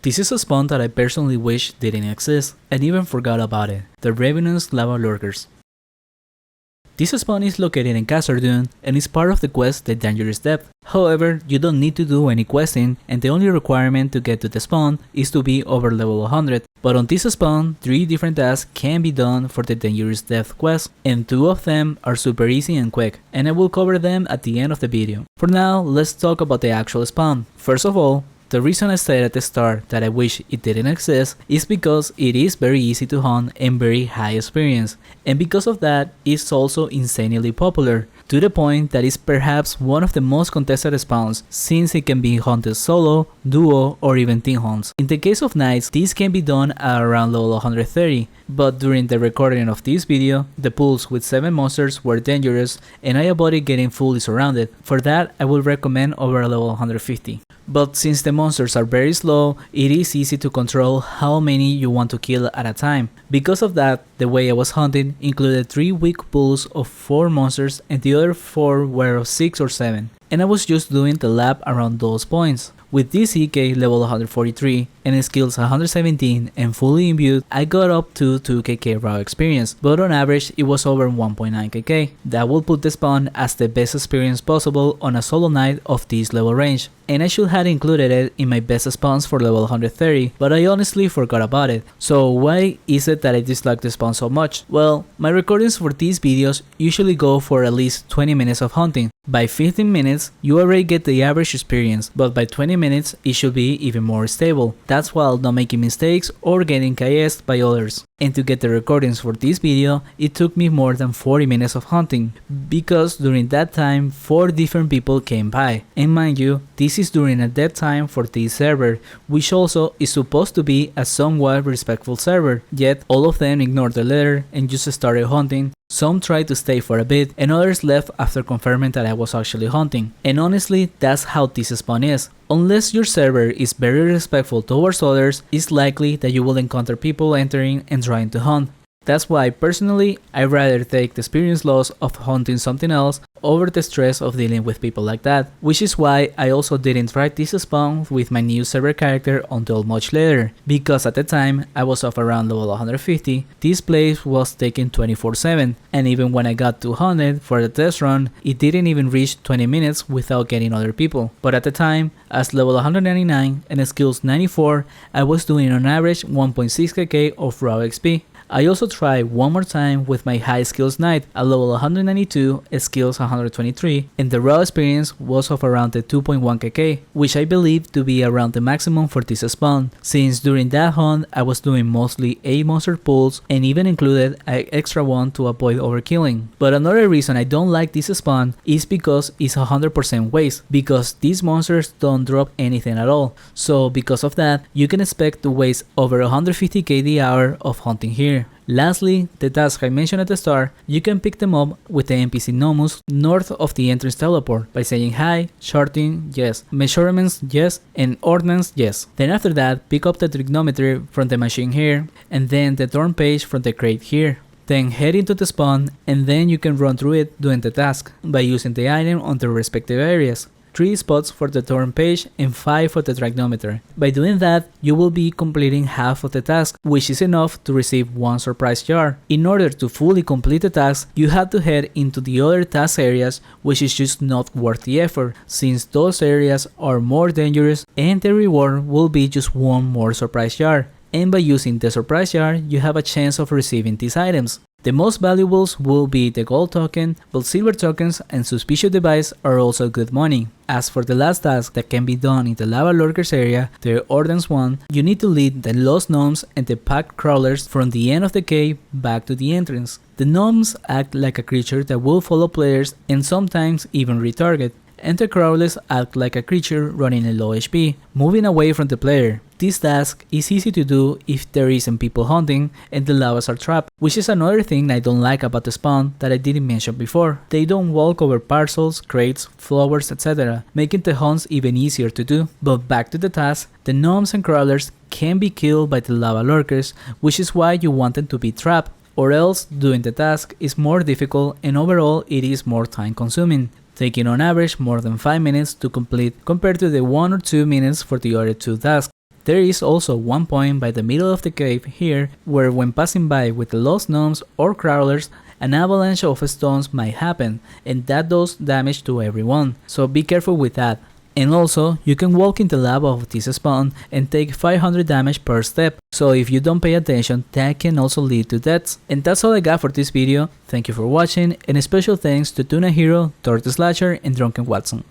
This is a spawn that I personally wish didn't exist, and even forgot about it, the Ravenous lava lurkers. This spawn is located in Castle Dune and is part of the quest The Dangerous Depth. However, you don't need to do any questing, and the only requirement to get to the spawn is to be over level 100. But on this spawn, 3 different tasks can be done for the Dangerous Depth quest, and 2 of them are super easy and quick, and I will cover them at the end of the video. For now, let's talk about the actual spawn. First of all, the reason I said at the start that I wish it didn't exist is because it is very easy to hunt and very high experience, and because of that, it's also insanely popular, to the point that it's perhaps one of the most contested spawns since it can be hunted solo, duo, or even team hunts. In the case of knights, this can be done at around level 130, but during the recording of this video, the pools with 7 monsters were dangerous and I avoided getting fully surrounded. For that, I would recommend over level 150. But since the monsters are very slow, it is easy to control how many you want to kill at a time. Because of that, the way I was hunting included 3 weak pools of 4 monsters and the other 4 were of 6 or 7. And I was just doing the lap around those points. With this EK level 143 and skills 117 and fully imbued, I got up to 2kk raw experience, but on average it was over 1.9kk. That will put the spawn as the best experience possible on a solo knight of this level range, and I should have included it in my best spawns for level 130, but I honestly forgot about it. So why is it that I dislike the spawn so much? Well, my recordings for these videos usually go for at least 20 minutes of hunting. By 15 minutes, you already get the average experience, but by 20 minutes, it should be even more stable. That's while not making mistakes or getting KS'd by others. And to get the recordings for this video, it took me more than 40 minutes of hunting, because during that time, 4 different people came by. And mind you, this is during a dead time for this server, which also is supposed to be a somewhat respectful server, yet all of them ignored the letter and just started hunting. Some tried to stay for a bit, and others left after confirming that I was actually hunting. And honestly, that's how this spawn is. Unless your server is very respectful towards others, it's likely that you will encounter people entering and trying to hunt. That's why personally, I'd rather take the experience loss of hunting something else over the stress of dealing with people like that, which is why I also didn't try this spawn with my new server character until much later, because at the time I was off around level 150, this place was taken 24/7, and even when I got 200 for the test run, it didn't even reach 20 minutes without getting other people. But at the time, as level 199 and skills 94, I was doing on average 1.6kk of raw XP. I also tried one more time with my high skills knight at level 192, skills 123, and the raw experience was of around the 2.1kk, which I believe to be around the maximum for this spawn, since during that hunt I was doing mostly 8 monster pulls and even included an extra one to avoid overkilling. But another reason I don't like this spawn is because it's 100% waste, because these monsters don't drop anything at all, so because of that you can expect to waste over 150k the hour of hunting here. Lastly, the task I mentioned at the start, you can pick them up with the NPC Nomus north of the entrance teleport by saying hi, charting, yes, measurements, yes, and ordnance, yes. Then after that, pick up the trigonometry from the machine here, and then the turn page from the crate here. Then head into the spawn, and then you can run through it doing the task by using the item on the respective areas. 3 spots for the turn page and 5 for the trigonometer. By doing that, you will be completing half of the task, which is enough to receive 1 surprise jar. In order to fully complete the task, you have to head into the other task areas, which is just not worth the effort, since those areas are more dangerous and the reward will be just 1 more surprise jar. And by using the surprise jar, you have a chance of receiving these items. The most valuables will be the gold token, but silver tokens and suspicious device are also good money. As for the last task that can be done in the lava lurkers area, the ordnance one, you need to lead the lost gnomes and the packed crawlers from the end of the cave back to the entrance. The gnomes act like a creature that will follow players and sometimes even retarget, and the crawlers act like a creature running a low HP, moving away from the player. This task is easy to do if there isn't people hunting and the lavas are trapped, which is another thing I don't like about the spawn that I didn't mention before. They don't walk over parcels, crates, flowers, etc., making the hunts even easier to do. But back to the task, the gnomes and crawlers can be killed by the lava lurkers, which is why you want them to be trapped, or else doing the task is more difficult and overall it is more time consuming, taking on average more than 5 minutes to complete compared to the 1 or 2 minutes for the other 2 tasks. There is also one point by the middle of the cave here where when passing by with the lost gnomes or crawlers, an avalanche of stones might happen, and that does damage to everyone, so be careful with that. And also, you can walk in the lava of this spawn and take 500 damage per step, so if you don't pay attention, that can also lead to deaths. And that's all I got for this video. Thank you for watching, and a special thanks to Tuna Hero, Tortoise Slasher, and Drunken Watson.